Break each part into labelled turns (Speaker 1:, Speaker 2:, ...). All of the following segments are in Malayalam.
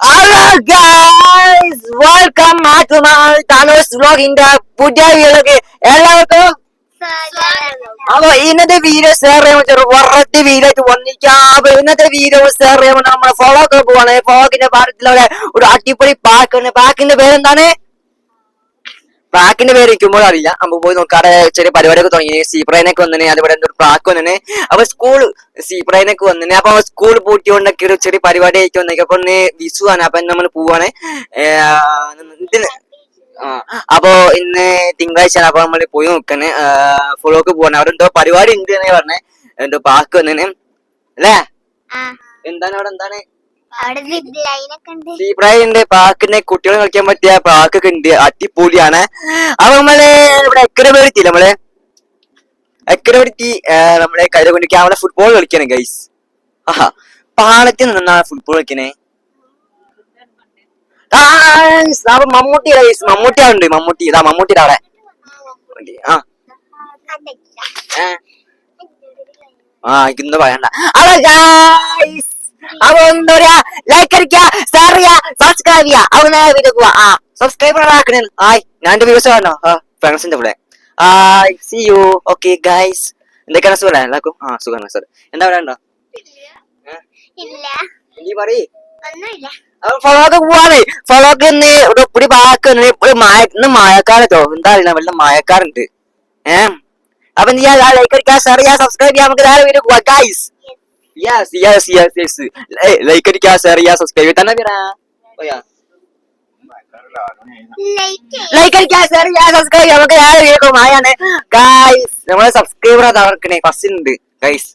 Speaker 1: Hello guys, welcome back to my Thanos vlogging പുതിയ വീഡിയോയിലേക്ക് എല്ലാവർക്കും അപ്പൊ ഇന്നത്തെ വീഡിയോ ഷെയർ ചെയ്യാൻ വെറൈറ്റി വീഡിയോ ആയിട്ട് വന്നിരിക്കാം. അപ്പൊ ഇന്നത്തെ വീഡിയോ ഷെയർ ചെയ്യുമ്പോൾ നമ്മളെ ഫോളോക്ക് പോവാണ്. ഫോളോക്കിന്റെ ഭാഗത്തിലുള്ള ഒരു അടിപൊളി പാർക്കുണ്ട്. പാർക്കിന്റെ പേരെന്താണ്? പാക്കിന്റെ പേര് ഇരിക്കുമ്പോൾ അറിയില്ല. നമുക്ക് പോയി നോക്കാതെ ചെറിയ പരിപാടിയൊക്കെ തുടങ്ങി. സീപ്രൈനൊക്കെ വന്നിന്, അതുപോലെ ഒരു പാർക്ക് വന്നിന്. അപ്പൊ സ്കൂൾ സീപ്രൈനൊക്കെ വന്നിന്. അപ്പൊ സ്കൂൾ പൂട്ടിക്കൊണ്ടൊക്കെ ഒരു ചെറിയ പരിപാടി ആയിട്ട് വന്നേക്കും. അപ്പൊ ഇന്ന് വിഷു ആണ്. അപ്പൊ നമ്മൾ പോവാണ് ഇതിന്. അപ്പൊ ഇന്ന് തിങ്കളാഴ്ചയാണ്. അപ്പൊ നമ്മള് പോയി നോക്കാണ്. ഫോളോക്ക് പോവാണ്. അവിടെ എന്തോ പരിപാടി ഉണ്ട് എന്നേ പറഞ്ഞേ. എന്തോ പാർക്ക് വന്നിന് അല്ലേ? എന്താണ് അവിടെ? എന്താണ് സീപ്രൈനുണ്ട്, പാർക്കിന്റെ കുട്ടികൾ കളിക്കാൻ പറ്റിയ പാർക്കൊക്കെ ഉണ്ട്. അടിപൊളിയാണ്. അപ്പൊ നമ്മള് ഇവിടെ എക്കരപെടുത്തില്ല, നമ്മളെ കയ്യിലെ കൊണ്ട് അവിടെ ഫുട്ബോൾ കളിക്കാണ് ഗൈസ്. ആഹാ, പാളത്തിൽ നിന്നാണ് ഫുട്ബോൾ കളിക്കണേ. മമ്മൂട്ടി ഗൈസ്, മമ്മൂട്ടിയുണ്ട്. മമ്മൂട്ടി ഇതാ, മമ്മൂട്ടിയുടെ അവിടെ. ഇന്ന് പറയണ്ട. ഹലോ ഗൈസ്, അപ്പൊ എന്താ പറയാ, ലൈക്ക് അടിക്കുക, ഷെയർ ചെയ്യുക, സബ്സ്ക്രൈബ് ചെയ്യുക. അവ നേരെ വീഡിയോ പോവാ. സബ്സ്ക്രൈബർ ആക്കണേ. ഞാൻ എന്റെ വ്യൂസ് കാണോ ഫ്രണ്ട്സിന്റെ കൂടെ. C U. ഓക്കെ ഗൈസ്, എന്തൊക്കെയാണ് സുഖം എല്ലാവർക്കും? സുഖമാണ് സാർ. എന്താ പറയണ്ടോ? ഫോളോക്ക് പോവാണ്. ഫോളോക്ക് ഇപ്പൊടി പാക്ക് ഇന്ന് മഴക്കാലത്തോ എന്താ അറിയില്ല, വല്ല മഴക്കാറുണ്ട്. അപ്പൊ എന്ത് ചെയ്യാ, ലൈക്ക് അടിക്കുക, ഷെയർ ചെയ്യുക, സബ്സ്ക്രൈബ് ചെയ്യാം. നമുക്ക് നേരെ വീഡിയോ പോവാ ഗൈസ്. Yes. Like അടിക്കുക, ഷെയർ ചെയ്യുക, സബ്സ്ക്രൈബ് തന്നെ ലൈക്ക് അടിക്കുക, ഷെയർ ചെയ്യുക, സബ്സ്ക്രൈബ് ചെയ്യുക. നമുക്ക് നേരെ വീഡിയോ പോവാണ് ഗൈസ്. നമ്മളെ സബ്സ്ക്രൈബർ അവർക്കണേ ഫസ്റ്റ് ഗൈസ്.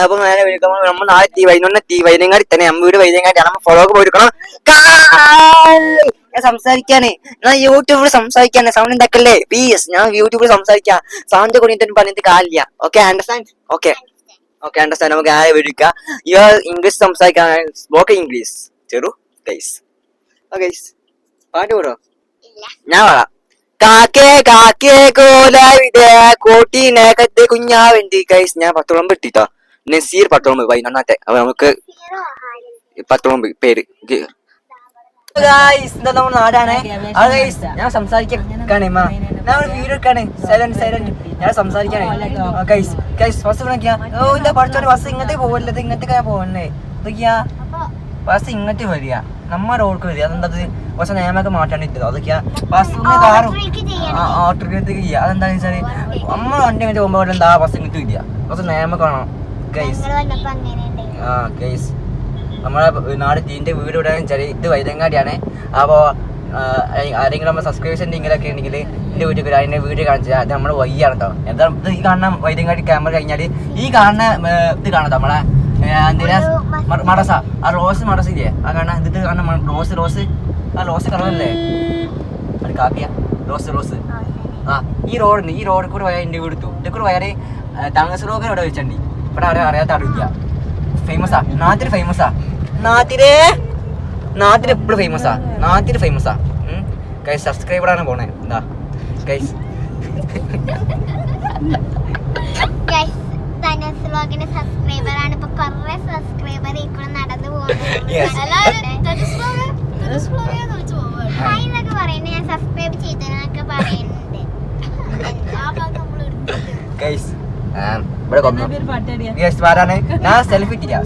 Speaker 1: അപ്പൊ നേരെ വീഡിയോ നമ്മൾ നാളെ വൈകുന്നേരം തന്നെ നമ്മൾ വീട് വൈകുന്നേരം നമ്മൾ ഫോളോക്ക് പോയിരിക്കണം. ഞാൻ സംസാരിക്കാനേ, ഞാൻ യൂട്യൂബിൽ സംസാരിക്കാനേ, സൗണ്ട് ഉണ്ടാക്കല്ലേ പ്ലീസ്. ഞാൻ യൂട്യൂബിൽ സംസാരിക്കാം, സൗണ്ട് കൂടിയിട്ട് പറഞ്ഞിട്ട് കാര്യമില്ല. Okay, understand? Okay, understand. നമുക്ക് ആരെ വിളിക്കാം. ഇംഗ്ലീഷ് സംസാരിക്കാൻ സ്പോക്കൺ ഇംഗ്ലീഷ് ചെറു ഗൈസ്. ഗൈസ് പാട്ട് കൂടോ? ഞാൻ പാടാം. കാക്കേ കാക്കേ കോലാവിടെ കോട്ടീനകത്ത് കുഞ്ഞാവേണ്ടി ഗൈസ്. ഞാൻ 10 ഇട്ടിട്ടോ. നസീർ 10 11. അപ്പൊ നമുക്ക് 10 പേര് നമ്മുടെ നാടാണ്. അത് ഗൈസ്, ഞാൻ സംസാരിക്കാണ്. ഞാൻ ഒരു വീഡിയോ എടുക്കാണ്. സൈലന്റ് ഞാൻ സംസാരിക്കാണ് ഗൈസ്. ബസ് വിളിക്കാ. ഇല്ല പഠിച്ചോണ്ട് ബസ് ഇങ്ങനത്തെ പോവല്ലത്, ഇങ്ങനത്തെ പോവല്ലേ? അതൊക്കെയാ ബസ് ഇങ്ങനത്തെ വരിക, നമ്മ റോഡ്ക്ക് വരിക. അതെന്താ കുറച്ച് നിയമൊക്കെ മാറ്റാണ്ടിട്ടത്. അതൊക്കെയാ ബസ് കാറും ഓട്ടോക്ക് ചെയ്യുക. അതെന്താന്ന് വെച്ചാല് നമ്മൾ വണ്ടി ഇങ്ങോട്ട് പോകുമ്പോൾ എന്താ ബസ് ഇങ്ങോട്ട് വരിക, കുറച്ച് നിയമൊക്കെ കാണാം ഗൈസ്. ഗൈസ്, നമ്മളെ നാട് തീന്റെ വീട് ഇവിടെ വെച്ചാല് ഇത് വൈദ്യങ്ങാടിയാണ്. അപ്പോ ആരെങ്കിലും നമ്മൾ സബ്സ്ക്രിപ്ഷൻ ഇങ്ങനെയൊക്കെ ഉണ്ടെങ്കിൽ എന്റെ വീട്ടിൽ വരും. അതിന്റെ വീഡിയോ കാണിച്ചാൽ അത് നമ്മുടെ വയ്യാണ് കേട്ടോ. എന്താ ഇത് ഈ കാണുന്ന വൈദ്യങ്ങാടി ക്യാമറ കഴിഞ്ഞാല് ഈ കാണുന്ന ഇത് കാണാം നമ്മളെ എന്തിനാ മടസ, ആ റോസ് മടസില്ലേ, ആ കാണാൻ ഇത് കാണാൻ റോസ് റോസ് കളറല്ലേ, അത് കാപ്പിയ റോസ്. ഈ റോഡ് കൂടെ പോയാൽ എന്റെ വീട് എത്തും. ഇതിൽ കൂടെ പോയാല് തങ്ങസ് റോഡ് ഇവിടെ വെച്ചിട്ടുണ്ട്. ഇവിടെ അറിയാത്ത അറിയില്ല. ഫേമസാ നാട്ടിൽ, നാട്ടിൽ എപ്പോഴും ഫേമസാ. ഗൈസ്, സബ്സ്ക്രൈബറാണ് പോണേ. എന്താ ഗൈസ്, ഞാൻ സെൽഫി ഇട്ടില്ല.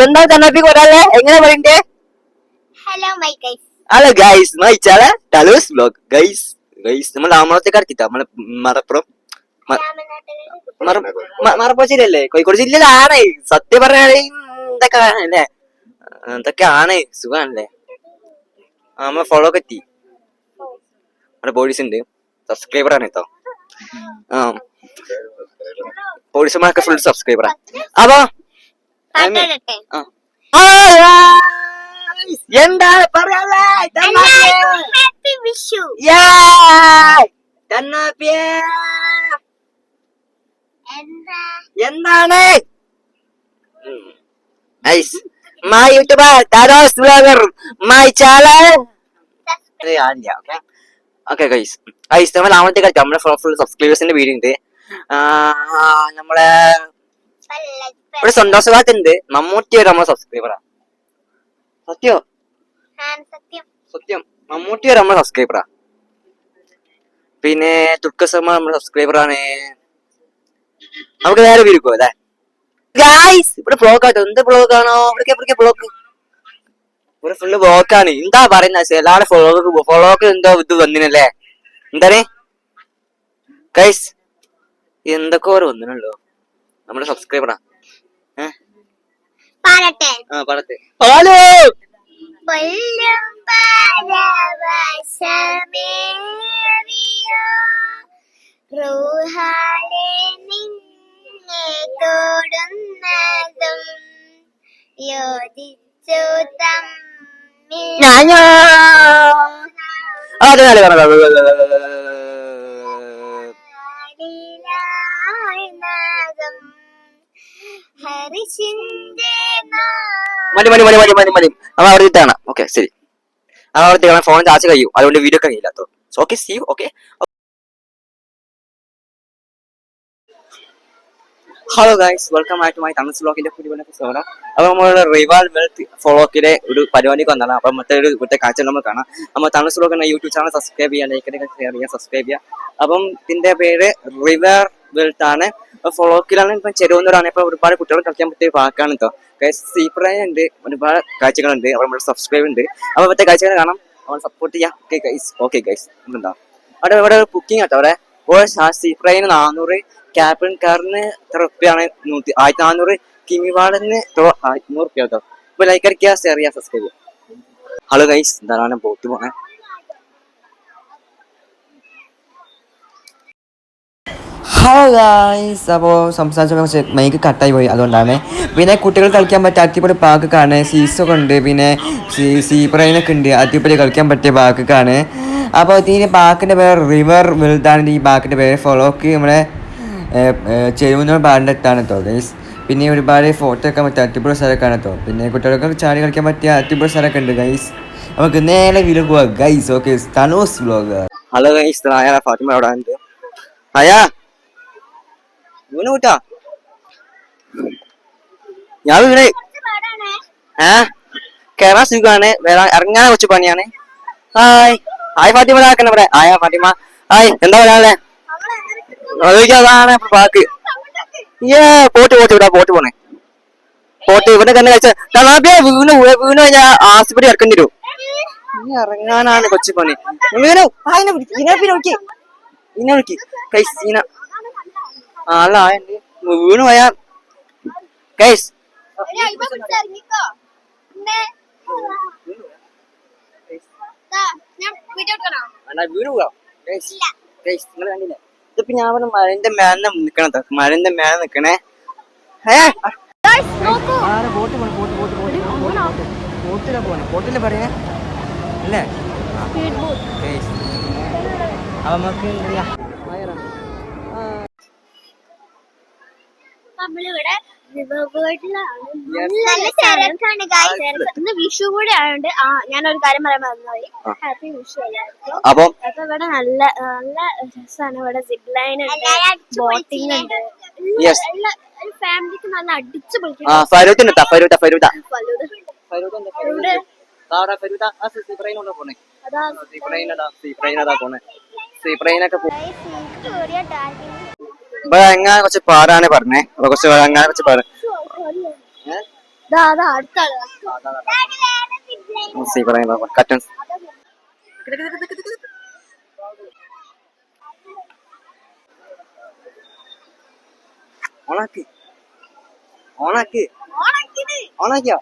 Speaker 1: എന്താ കണ്ണാപ്പി കൊരാളെ എങ്ങനെ പറയണ്ടേ? ഹലോ ഗൈസ്, മൈ ചാനൽ ടലോസ് വ്ലോഗ് ഗൈസ്. നമ്മൾ രാമനാഥത്തേക്ക് അടുത്തിട്ടാ. നമ്മള് മലപ്പുറം ജില്ലയല്ലേ, കോഴിക്കോട് ജില്ലയിലാണ്. സത്യം പറഞ്ഞാല് ഇതൊക്കെ അല്ലേ, ഇതൊക്കെ ആണ്. സുഖാണല്ലേ? നമ്മളെ ഫോളോ എത്തി. നമ്മുടെ പോലീസ് ഉണ്ട്, സബ്സ്ക്രൈബർ ആണ് കേട്ടോ. പോലീസുമാരൊക്കെ ഫുൾ സബ്സ്ക്രൈബറാ. അപ്പൊ എന്താണ് പറയാ, എന്താണ് മൈ യൂട്യൂബർ താരോസ് vlogger my channel. Okay guys, നമ്മൾ ആമത്തെ കളിക്കാം. നമ്മളെ ഫുൾ സബ്സ്ക്രൈബേഴ്സിന്റെ വീഡിയോ ഉണ്ട്. നമ്മളെ ഇവിടെ സന്തോഷവാത്തുണ്ട്. മമ്മൂട്ടി ഒരു നമ്മളെ സബ്സ്ക്രൈബറാ. സത്യോ സത്യം മമ്മൂട്ടി ഒരു നമ്മളെ സബ്സ്ക്രൈബറാ. പിന്നെ തുർക്കസമ്മ നമ്മുടെ സബ്സ്ക്രൈബറാണ്. നമുക്ക് നേരെ വിരിക്കോ അല്ലേ ഗായ്സ്? ഇവിടെ ബ്ലോക്ക് ആട്ടോ. എന്ത് ബ്ലോക്ക് ആണോ? ഇവിടെ ബ്ലോക്ക്. ഇവിടെ ഫുള്ള് ബ്ലോക്കാണ്. എന്താ പറയുന്നത്? എല്ലാവരുടെ ഫോളോക്ക് എന്തോ ഇത് വന്നിനല്ലേ? എന്താണ് ഗൈസ്? എന്തൊക്കെ ഓരോ വന്നിനല്ലോ. നമ്മുടെ സബ്സ്ക്രൈബറാ. പാടത്തെ ഹലോ മതി അവ അവിടെ ഇട്ടാണ്. ഓക്കെ ശരി. അവിടെ ഫോൺ ചാർജ് കഴിയും, അതുകൊണ്ട് വീഡിയോ ഒക്കെ കഴിയില്ലാത്തോ. Okay see okay. Hello guys, welcome back to my Tamil വ്ലോഗിന്റെ പുതിയ എപ്പിസോഡ്. അപ്പൊ നമ്മളുടെ റിവാൾ വെൽത്ത് വ്ലോഗിലെ ഒരു പരിപാടിക്ക് വന്നതാണ്. അപ്പൊ മറ്റേ കാഴ്ച നമ്മൾ കാണാം. നമ്മൾ തമിഴ് വ്ലോഗ് എന്ന യൂട്യൂബ് ചാനൽ സബ്സ്ക്രൈബ് ചെയ്യാൻ, ലൈക്ക് ഷെയർ ചെയ്യാൻ, സബ്സ്ക്രൈബ് ചെയ്യാം. അപ്പം ഇതിന്റെ പേര് റിവർ വെൽത്ത് ആണ്. വ്ലോഗിലാണ്. ഇപ്പൊ ചെറുവന്നൂരാണ്. ഇപ്പൊ ഒരുപാട് കുട്ടികൾ കളിക്കാൻ പറ്റിയ വാക്കാണ് കേട്ടോ ഗൈസ്. സീപ്രായ ഉണ്ട്, ഒരുപാട് കാഴ്ചകളുണ്ട്. അപ്പോൾ നമ്മുടെ സബ്സ്ക്രൈബ് ഉണ്ട്. അപ്പൊ മറ്റേ കാഴ്ചകൾ കാണാം, നമ്മൾ സപ്പോർട്ട് ചെയ്യാം. Okay guys. Okay guys. എന്താ ഇവിടെ കുക്കിംഗ് ആട്ടോ. അവിടെ സീപ്രായിന് 400, ക്യാപ്റ്റൻ കാറിന് എത്ര റുപ്യാണ്? 1400, കിമിവാളിന് 100 റുപ്യ കേട്ടോ. ഇപ്പൊ ലൈക്ക് അടിക്കുക, ഷെയർ ചെയ്യുക, സബ്സ്ക്രൈബ് ചെയ്യുക. ഹലോ ഗൈസ്, എന്താണ് ബോട്ട് പോണേ? Hello guys. അപ്പോൾ സംസാരിച്ച മൈക്ക് കട്ടായി പോയി, അതുകൊണ്ടാണ്. പിന്നെ കുട്ടികൾ കളിക്കാൻ പറ്റിയ അടിപൊളി പാർക്കാണ്. സീസൊക്കെ ഉണ്ട്, പിന്നെ സീപ്രൈനൊക്കെ ഉണ്ട്. അടിപൊളി കളിക്കാൻ പറ്റിയ പാർക്കാണ്. അപ്പോൾ ഇതിൻ്റെ പാർക്കിൻ്റെ പേര് റിവർ വെൽത്താണ്. ഈ പാർക്കിൻ്റെ പേര്. ഫോളോക്ക് നമ്മുടെ ചെരുവന്നൂർ പാടിൻ്റെ അടുത്താണ് കേട്ടോ ഗൈസ്. പിന്നെ ഒരുപാട് ഫോട്ടോ എടുക്കാൻ പറ്റിയ അടിപൊളി സ്ഥലമൊക്കെയാണ് കേട്ടോ. പിന്നെ കുട്ടികൾക്ക് ചാടി കളിക്കാൻ പറ്റിയ അടിപൊളി സ്ഥലമൊക്കെ ഉണ്ട് ഗൈസ്. നമുക്ക് നേരെ വീട്ടിൽ പോവാം ഗൈസ്. ഓക്കെ, തനൂസ് വ്ലോഗ്. ഹലോ ഗൈസ്, ഫാത്തിമ അവിടെ ഉണ്ട്. അയാ വീണ് കൂട്ടാ ഞാൻ വീണേ. കേറാൻ സുഖമാണ്, ഇറങ്ങാൻ കുറച്ച് പണിയാണ്. ഹായ് ഹായ് ഫാത്തിമ ഇതാക്കണ ഇവിടെ. ആയാ ഫാത്തിമ ഹായ്. എന്താ പറയാ? അതാണ് പാക്ക്. പോട്ട് പോണേ. പോട്ട് ഇവിടെ തന്നെ കഴിച്ച വീണ് കഴിഞ്ഞാൽ ആസ്പത്രി ഇറക്കേണ്ടി വരും. ഇനി ഇറങ്ങാനാണ് കൊച്ചു പണി. വീണു വിളിക്ക് കൈസീന. അല്ല വീണു പോയാ കൈസ് വീണു പോവാ. നിങ്ങൾ കണ്ടില്ലേ? ഇതിപ്പോ ഞാൻ പറഞ്ഞ മഴന്റെ മേലെ നിക്കണ. മഴന്റെ മേലെ നിക്കണേ. ബോട്ടില് പറയാ അല്ലേ? നമുക്ക്
Speaker 2: നമ്മളിവിടെ വിഷു കൂടെ ആയതുകൊണ്ട് ഞാനൊരു കാര്യം പറയാൻ മറന്നുപോയി. ഹാപ്പി വിഷു എല്ലാവർക്കും. അപ്പൊ ഇവിടെ നല്ല നല്ല രസമാണ്. ഇവിടെ സിപ്പ് ലൈൻ ഉണ്ട്, ബോട്ടിംഗ് ഉണ്ട്. ഫാമിലിക്ക് നല്ല അടിച്ചു പൊളിക്കും.
Speaker 1: എങ്ങനെ കുറച്ച് പാടാണ് പറഞ്ഞേ. കുറച്ച് അങ്ങനെ കുറച്ച് പാട് കട്ടൻസ് ഓണാക്കി ഓണാക്കിയോ?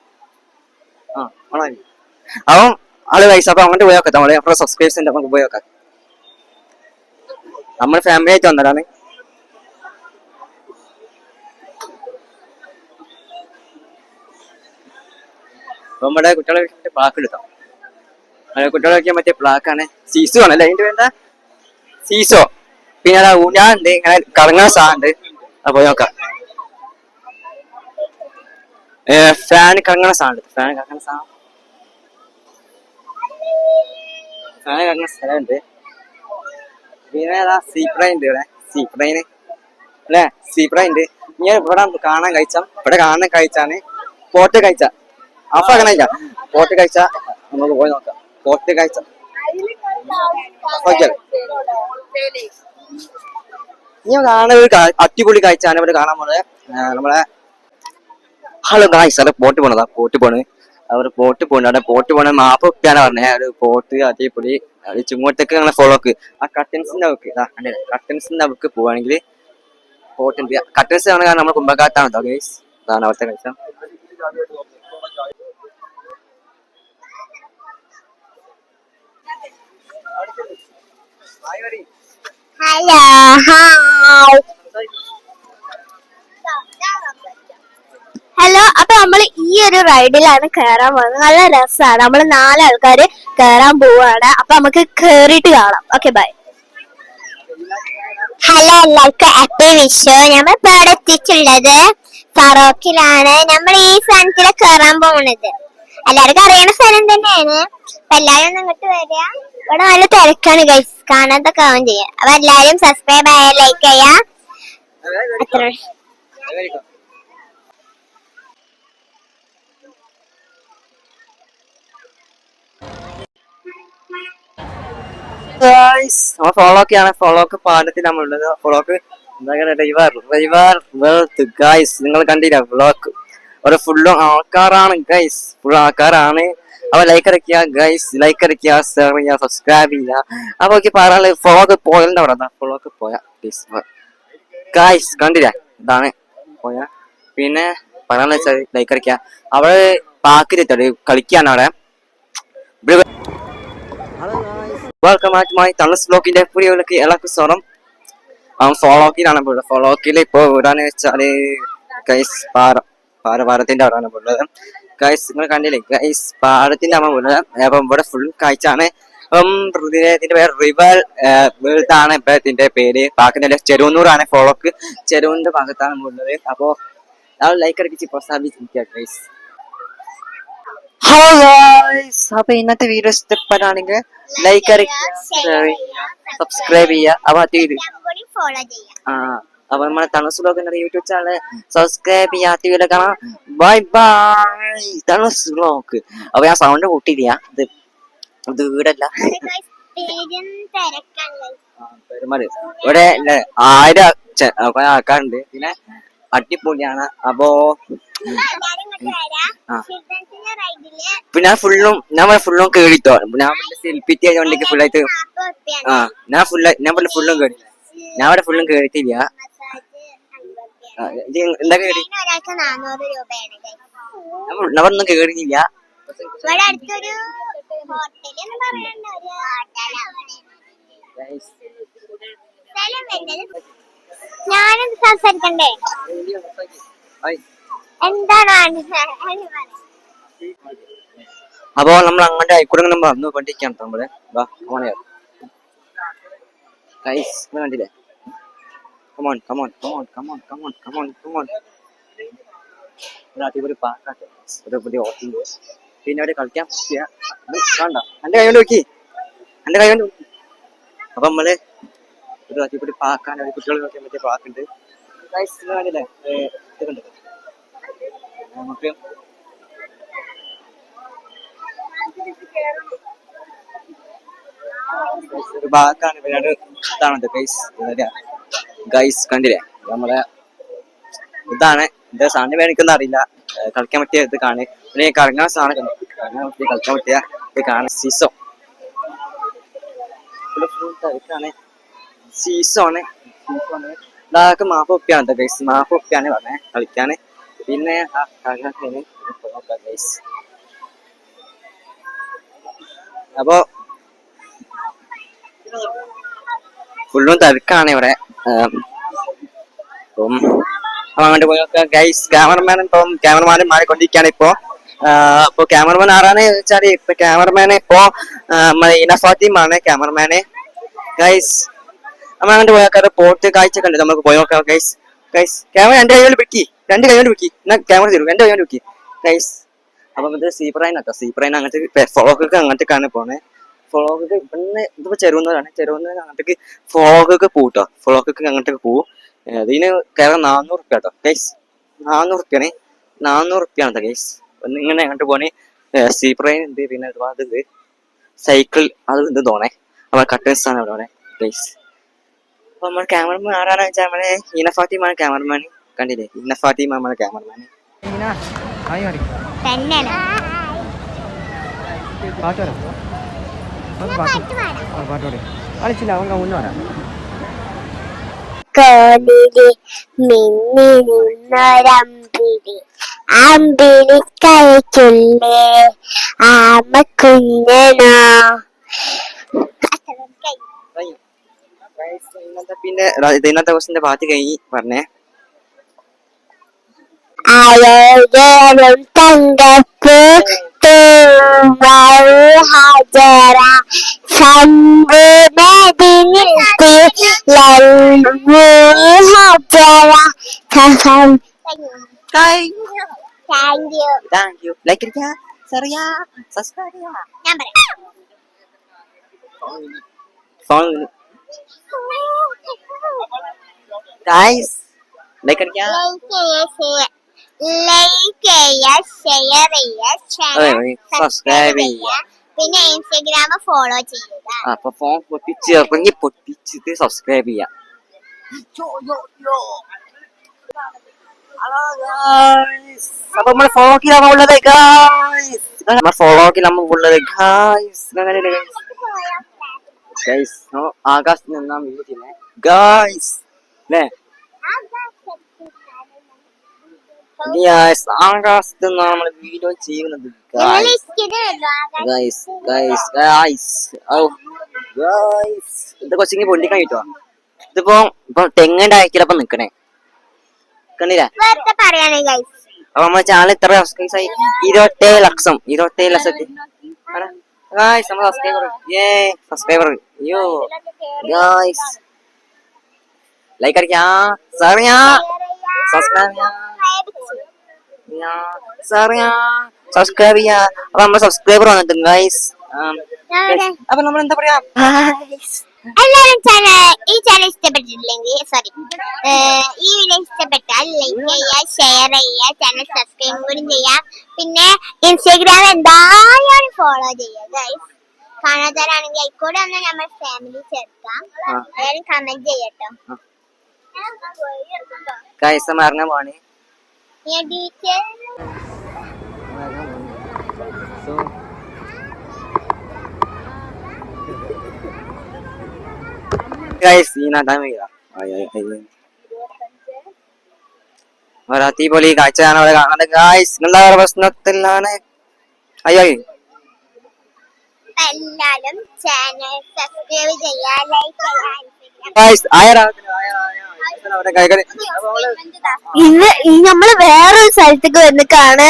Speaker 1: ആ ഓണാക്കി. അപ്പം ആള് പൈസ അപ്പൊ അങ്ങോട്ട് പോയോക്കാം. നമ്മള് നമ്മുടെ സബ്സ്ക്രൈബേഴ്സിന്റെ നമുക്ക് പോയോക്കാം. നമ്മൾ ഫാമിലി ആയിട്ട് വന്നതാണ്. അപ്പൊ നമ്മുടെ കുട്ടികളെ വെച്ചിട്ട് പ്ലാക്ക് എടുക്കാം. കുട്ടികളെ വയ്ക്കാൻ പറ്റിയ പ്ലാക്കാണ്. സീസോ ആണല്ലേ അതിന്റെ വേണ്ട? സീസോ. പിന്നെ അതാ ഊഞ്ഞാലുണ്ട്, ഇങ്ങനെ കറങ്ങാൻ സാധനമുണ്ട്. അപ്പൊ നോക്കാം. ഫാൻ കറങ്ങണ സാധനം. ഫാൻ കറങ്ങണ സ്ഥലമുണ്ട്. പിന്നെ അതാ സീപ്രൈൻ ഉണ്ട് ഇവിടെ. സീപ്രൈന്
Speaker 3: അല്ലെ സീബ്ര ഉണ്ട്. ഞാൻ ഇവിടെ കാണാൻ കഴിച്ചാണ് പോട്ട് കഴിച്ച അപ്പൊ അങ്ങനെ പോട്ട് കഴിച്ച നമുക്ക് പോയി നോക്കാം. പോട്ട് കഴിച്ച ഞാൻ കാണാൻ ഒരു അടിപൊളി കാഴ്ചയാണ് ഇവിടെ കാണാൻ പോണത്. നമ്മളെ ഹലോ ഗായ്സ് അവിടെ പോട്ട് പോണതാ പോട്ട് പോണ് അവർ പോട്ട് പോണ് അവിടെ പോട്ട് പോണ മാപ്പ് ഒക്കെയാണ് പറഞ്ഞത്. ഒരു പോട്ട് അതേപൊളി ചുങ്ങോട്ടേക്ക് അങ്ങനെ ഫോളോക്ക് ആ കട്ടൻസിന്റെ അവക്ക് കട്ടൻസിന്റെ അവക്ക് പോവാണെങ്കിൽ പോട്ടുണ്ട്. കട്ടൻസ് ആണ് കാരണം നമ്മൾ കുമ്പക്കാത്താണ് കേട്ടോ ഗൈസ്. അതാണ് അവിടുത്തെ കാഴ്ച.
Speaker 2: Hello hi hello. അപ്പൊ നമ്മൾ ഈ ഒരു റൈഡിലാണ് കയറാൻ പോകുന്നത്. നല്ല രസമാണ്. നമ്മൾ 4 ആൾക്കാര് കയറാൻ പോവാണ്. അപ്പൊ നമുക്ക് കേറിയിട്ട് കാണാം. Okay bye. ഹലോ എല്ലാവർക്കും ഹാപ്പി വിഷു. നമ്മൾ ഇപ്പൊ ഇവിടെ എത്തിച്ചുള്ളത് ഫറോക്കിലാണ്. നമ്മൾ ഈ സ്ഥലത്തില് കയറാൻ പോകുന്നത് എല്ലാവർക്കും അറിയണ സ്ഥലം തന്നെയാണ്. അപ്പൊ എല്ലാരും ഒന്ന് ഇങ്ങോട്ട് വരിക. ഇവിടെ നല്ല തിരക്കാണ് ഗൈസ്. കാണാത്തൊക്കെ ആവും ചെയ്യാം. അപ്പൊ എല്ലാരും സബ്സ്ക്രൈബ് ആയ ലൈക്ക് ചെയ്യാ. അത്ര
Speaker 3: ഫോളോക്ക് പാലത്തിൽ നമ്മളുള്ളത്. ഫോളോക്ക് നിങ്ങൾ കണ്ടില്ല വ്ളോഗ് ഒരു ഫുള്ളും ആൾക്കാരാണ് ഗൈസ്. ഫുൾ ആൾക്കാരാണ്. അപ്പൊ ലൈക്ക് അടിക്കുക ഗൈസ്. ലൈക്ക് അടിക്കുക, ഷെയർ ചെയ്യുക, സബ്സ്ക്രൈബ് ചെയ്യുക. അപ്പൊ പറയാനുള്ള ഫോളോക്ക് പോയതിന്റെ അവിടെ ഫോളോക്ക് പോയ ഗൈസ് കണ്ടില്ല ഇതാണ് പോയ. പിന്നെ പറയാനുള്ള വെച്ചാൽ ലൈക്ക് അടിക്കുക. അവിടെ പാക്കിലെത്തടി കളിക്കാണ് അവിടെ. വെൽക്കം ബാക്ക് മൈ തണുസ് ബ്ലോക്കിന്റെ പുതിയവിലേക്ക് എല്ലാവർക്കും സ്വാഗതം. ഫോളോക്കിലാണ് പോയത്. ഫോളോക്കിൽ ഇപ്പൊ എവിടാന്ന് വെച്ചാല് ഗൈസ് പാറത്തിന്റെ അവിടെയാണ് പോയത്. ഗൈസ് നിങ്ങൾ കണ്ടില്ലേ ഗൈസ് പാടത്തിന്റെ അമ്മ പോയത്. അപ്പം ഇവിടെ ഫുൾ കാഴ്ചയാണ്. ഇതിന്റെ പേര് റിവർ വേൾഡ് ആണ് ഇപ്പത്തിന്റെ പേര്. പാക്കിന്റെ ചെറുവന്നൂറാണ് ഫോളോക്ക്. ചെറുവിന്റെ ഭാഗത്താണ് പോയത്. അപ്പോ ലൈക്ക് അടിച്ച് പ്രോത്സാഹിപ്പിച്ചിരിക്കുക ഗൈസ്. Hello guys. അപ്പൊ ഇന്നത്തെ വീഡിയോ ഇഷ്ടപ്പെടാണെങ്കിൽ ലൈക്ക് സബ്സ്ക്രൈബ് ചെയ്യുക. അപ്പൊ അപ്പൊ നമ്മുടെ തണുസ് ബ്ലോഗ് യൂട്യൂബ് ചാനൽ സബ്സ്ക്രൈബ് ചെയ്യാത്ത വീഡിയോ കാണാം. ബൈ ബൈ തണുസ് ബ്ലോഗ്. അപ്പൊ ഞാൻ സൗണ്ട് കൂട്ടിയില്ല. ഇത് വീടല്ല പെരുമാട്. ഇവിടെ 1000 ആൾക്കാരുണ്ട്. പിന്നെ അടിപൊളിയാണ്. അപ്പോ ഞാൻ ഫുള്ളും കേറിട്ടോ. ഞാൻ സെൽഫിറ്റി ആയതുകൊണ്ടേക്ക് ഫുള്ളായിട്ട് ഞാൻ ഫുള്ളും കേറി. ഞാൻ ഇവിടെ ഫുള്ളും കേറിയിട്ടില്ല. എന്താ കേറി നമ്മളൊന്നും കേറിയില്ല.
Speaker 2: ഞാനെന്ത് സംസാരിക്കണ്ടേ? എന്താണ്?
Speaker 3: അപ്പൊ നമ്മൾ അങ്ങോട്ട് ആയിക്കൂടെ നമ്മൾ വന്നു കൊണ്ടിരിക്കാം. നമ്മള് കണ്ടില്ലേ? Come on come on come on come on come on come on come on. ഒരു പാർക്കാട്ടെ, ഒരു പുതിയ ഹോട്ടൽ. പിന്നെ അവിടെ കളിക്കാൻ വേണ്ട. എന്റെ കൈ കൊണ്ട് വെക്കി. അപ്പൊ നമ്മള് ഒരു അടിപൊളി പാർക്കാണ്. കുട്ടികൾ കളിക്കാൻ പറ്റിയ പാർക്കുണ്ട്. കണ്ടില്ലേ? ഇതുണ്ട് നമുക്ക് ഒരു ഭാഗത്താണ്. ഇതാണത് ഗൈസ് കണ്ടില്ലേ? നമ്മളെ ഇതാണ്. എന്താ സാധനം വേണിക്കുന്ന അറിയില്ല. കളിക്കാൻ പറ്റിയ ഇത് കാണേ. പിന്നെ കറങ്ങാൻ സാധനം കളിക്കാൻ പറ്റിയ ഇത് കാണാൻ സീസോ സീസോണ്. ഇതൊക്കെ മാപ്പൊപ്പിയാണ് ഗൈസ്. മാപ്പൊപ്പിയാണ് പറഞ്ഞേ കളിക്കാന്. പിന്നെ അപ്പൊ ഫുള്ളും തിരക്കാണ് ഇവിടെ. അപ്പം അങ്ങോട്ട് പോയി ഗൈസ്. ക്യാമറമാനും മാറിക്കൊണ്ടിരിക്കുകയാണ് ഇപ്പൊ. അപ്പൊ ക്യാമറമാൻ ആരാണ് വെച്ചാല് ഇപ്പൊ ക്യാമറമാനെ ഇപ്പൊ ഇന ഫാത്തിമാണ് ക്യാമറമാനെ ഗൈസ്. നമ്മൾ അങ്ങോട്ട് പോയാൽ പോട്ട് കാഴ്ച കണ്ട് നമുക്ക് പോയി നോക്കാം ഗൈസ്. ക്യാമറ രണ്ട് കൈ കൊണ്ട് പിടിക്കി എന്നാ ക്യാമറ തരൂ. 2 കൈ കൊണ്ട് പിടിക്കി ഗൈസ്. അപ്പൊ ഇത് സീപ്രൈനാട്ടോ. സീപ്രൈൻ അങ്ങനത്തെ ഫോളോക്കൊക്കെ അങ്ങനത്തേക്കാണ് പോണേ. ഫ്ലോഗൊക്കെ ഇവിടുന്ന് ഇതിപ്പോ ചെറുവന്നൂരാണ്. ചെറുവന്നൂർ അങ്ങോട്ടേക്ക് ഫ്ലോഗൊക്കെ പോട്ടോ. ഫ്ലോഗൊക്കെ അങ്ങോട്ടേക്ക് പോവും. അതിന് കയറാൻ 400 റുപ്യ കേട്ടോ ഗൈസ്. 400 റുപ്യാണ്. 400 റുപ്യാണ് ഗൈസ്. ഒന്ന് ഇങ്ങനെ അങ്ങോട്ട് പോണേ. സീപ്രെയിൻ ഉണ്ട്, പിന്നെ ഒരുപാട് ഇത് സൈക്കിൾ അത് ഇത് തോന്നേ. നമ്മളെ കട്ടൻസ് ആണ് അവിടെ ഗൈസ്. അപ്പൊ നമ്മുടെ ക്യാമറമാൻ ആരാണെന്ന് വെച്ചാൽ നമ്മളെ ഈന ഫാത്തിമാണ് ക്യാമറമാൻ. കണ്ടില്ലേ, ഈന ഫാത്തിമ നമ്മളെ ക്യാമറമാൻ.
Speaker 2: കോലില് മിന്നി നിന്നൊരമ്പിളി അമ്പിളി കഴിക്കുള്ളേ ആമ കുഞ്ഞനോ.
Speaker 3: പിന്നെ ഇന്നത്തെ ദിവസത്തിന്റെ പാട്ട് കഴിഞ്ഞ് പറഞ്ഞേ.
Speaker 2: അയോഗ്യനും തങ്കപ്പൂ ഹജറ സംബുദിനിൽ
Speaker 3: താങ്ക് യു. ലൈക്ക് അടിക്കാ, ഷെയർ ചെയ്യാ, സബ്സ്ക്രൈബ് ചെയ്യാ.
Speaker 2: ഞാൻ പറയാം.
Speaker 3: ഗൈസ് ലൈക്ക് അടിക്കാ, സബ്സ്ക്രൈബ് ചെയ്യാ,
Speaker 2: പിന്നെ ഇൻസ്റ്റഗ്രാം ഫോളോ ചെയ്യുക.
Speaker 3: അപ്പൊ ഫോൺ പൊട്ടിച്ച് ഇറങ്ങി പൊട്ടിച്ചിട്ട് സബ്സ്ക്രൈബ് ചെയ്യാം. അപ്പൊ നമ്മള് ഫോളോക്കിലാണ് ഉള്ളത് ഗൈസ്. നമ്മളെ ഫോളോക്കിലാണ് ഉള്ളത് ഗൈസ്. ഗൈസ് ആകാശത്ത് നിന്നാ വീഡിയോ ചെയ്യുന്നേ ഗൈസ് അല്ലേ? ആകാശത്ത് നിന്നാണ് നമ്മള് വീഡിയോ ചെയ്യുന്നത് ഗൈസ്. ഇത് കൊച്ചിങ്ങി പൊള്ളിക്കാൻ കിട്ടുവാ. ഇതിപ്പോ തെങ്ങന്റെ അയക്കിലപ്പം നിക്കണേ, കണ്ടില്ല? അപ്പൊ നമ്മുടെ ചാനൽ ഇത്ര സബ്സ്ക്രൈബ് ആയി 27 ലക്ഷം. 27 ലക്ഷത്തി നമ്മൾ സബ്സ്ക്രൈബർ. അയ്യോ ഗൈസ് ലൈക്ക് അടിക്കാ, ഷെയർ ചെയ്യാ, സബ്സ്ക്രൈബ് ചെയ്യാ. അപ്പൊ നമ്മളെ സബ്സ്ക്രൈബർ വന്നിട്ടുണ്ട് ഗൈസ്. അപ്പൊ നമ്മൾ എന്താ പറയാ,
Speaker 2: എല്ലാവരും ഈ ചാനൽ ഇഷ്ടപ്പെട്ടിട്ടില്ലെങ്കിൽ ഈ വീഡിയോ ഇഷ്ടപ്പെട്ടാൽ ലൈക്ക് ചെയ്യുക, ഷെയർ ചെയ്യുക, ചാനൽ സബ്സ്ക്രൈബ് കൂടി ചെയ്യാം. പിന്നെ ഇൻസ്റ്റഗ്രാം എന്തായാലും ഫോളോ ചെയ്യുക ഗൈസ്. കാണാത്തവരാണെങ്കിൽ ആയിക്കോട്ടെ ഒന്ന് നമ്മൾ ഫാമിലി ചേർക്കാം. എല്ലാവരും കമന്റ് ചെയ്യട്ടോ.
Speaker 3: ഗൈസ് മറന്ന പോണേ. ഗൈസ് ഈ നടാൻ വയ്യ. അടിപൊളി കാഴ്ചയാണ് അവിടെ കാണുന്നത് ഗൈസ്. എന്താ പ്രശ്നത്തിലാണ്? അയ്യോ
Speaker 2: എല്ലാവരും ചാനൽ സബ്സ്ക്രൈബ് ചെയ്യുക, ലൈക്ക് ചെയ്യുക.
Speaker 3: ഗൈസ്
Speaker 2: ഇന്ന് നമ്മള് വേറൊരു സ്ഥലത്തേക്ക് വന്നിക്കാണ്.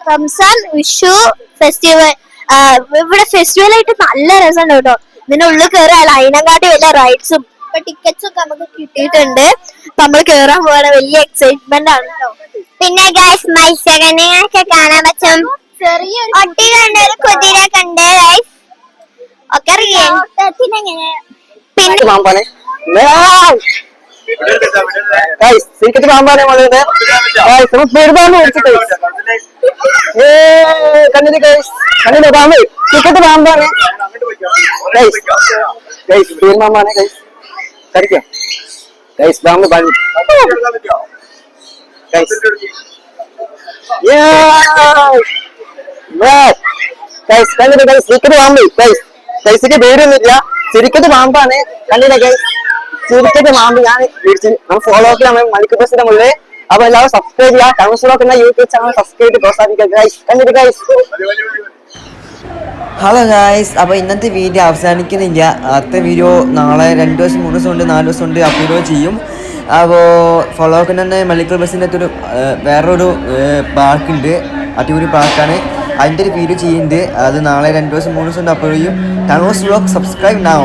Speaker 2: റംസാൻ വിഷു ഫെസ്റ്റിവൽ. ഇവിടെ ഫെസ്റ്റിവൽ ആയിട്ട് നല്ല രസമുണ്ട് കേട്ടോ. ഇതിന്റെ ഉള്ളിൽ കയറിയാൽ അതിനെക്കാട്ടി വലിയ റൈഡ്സും ടിക്കറ്റ്സും ഒക്കെ നമുക്ക് കിട്ടിയിട്ടുണ്ട്. അപ്പൊ നമ്മള് കേറാൻ പോകണ വലിയ എക്സൈറ്റ്മെന്റ് ആണ് കേട്ടോ. പിന്നെ ഗൈസ് മത്സ്യകന്യകളൊക്കെ കാണാൻ പറ്റും. ഒട്ടി കണ്ട് ഒരു കുതിര കണ്ട് ഗൈസ് ഒക്കെ പിന്നെ
Speaker 3: സീക്രട്ട് പാമ്പാനെ കണ്ടിട്ട് കണ്ടിട്ട് പാമ്പ് സീക്രട്ട് പാമ്പാണ് പാമ്പാണ് കഴിക്കാം ഗൈസ്. പാമ്പ് കണ്ടിട്ട് സീക്രട്ട് പാമ്പ് ഗൈസിക്ക് പേരൊന്നുമില്ല, ചുരുക്കത്ത് പാമ്പാണ്. കണ്ടില്ല ഗൈസ്, ചുരുക്കത്ത് പാമ്പ് ഞാൻ വിളിച്ചു. നമ്മൾ ഫോളോ അപ്പ് നമ്മൾ മണിക്കൂർ പ്രസിന്റെ മുകളിൽ. അപ്പൊ എല്ലാവരും സബ്സ്ക്രൈബ് ചെയ്യുക. ടൗൺസ്ലോക്ക് എന്ന യൂട്യൂബ് ചാനൽ സബ്സ്ക്രൈബ് പ്രോത്സാഹിപ്പിക്കുക ഗൈസ്. കണ്ടിട്ട് ഗൈസ്.
Speaker 1: ഹലോ ഗൈസ്, അപ്പോൾ ഇന്നത്തെ വീഡിയോ അവസാനിക്കുന്നില്ല. അടുത്ത വീഡിയോ നാളെ 2 ദിവസം 3 ദിവസം കൊണ്ട് 4 ദിവസം കൊണ്ട് അപ്ലോഡ് ചെയ്യും. അപ്പോൾ ഫോളോ അപ്പിന് തന്നെ മലിക്കൽ ബസ്സിൻ്റെ അകത്തൊരു വേറൊരു പാർക്കുണ്ട്, അടിപൊളി പാർക്കാണ്. അതിൻ്റെ ഒരു വീഡിയോ ചെയ്യുന്നുണ്ട്. അത് നാളെ 2 ദിവസം 3 ദിവസം കൊണ്ട് അപ്ലോഡ് ചെയ്യും. Towns vlog subscribe now.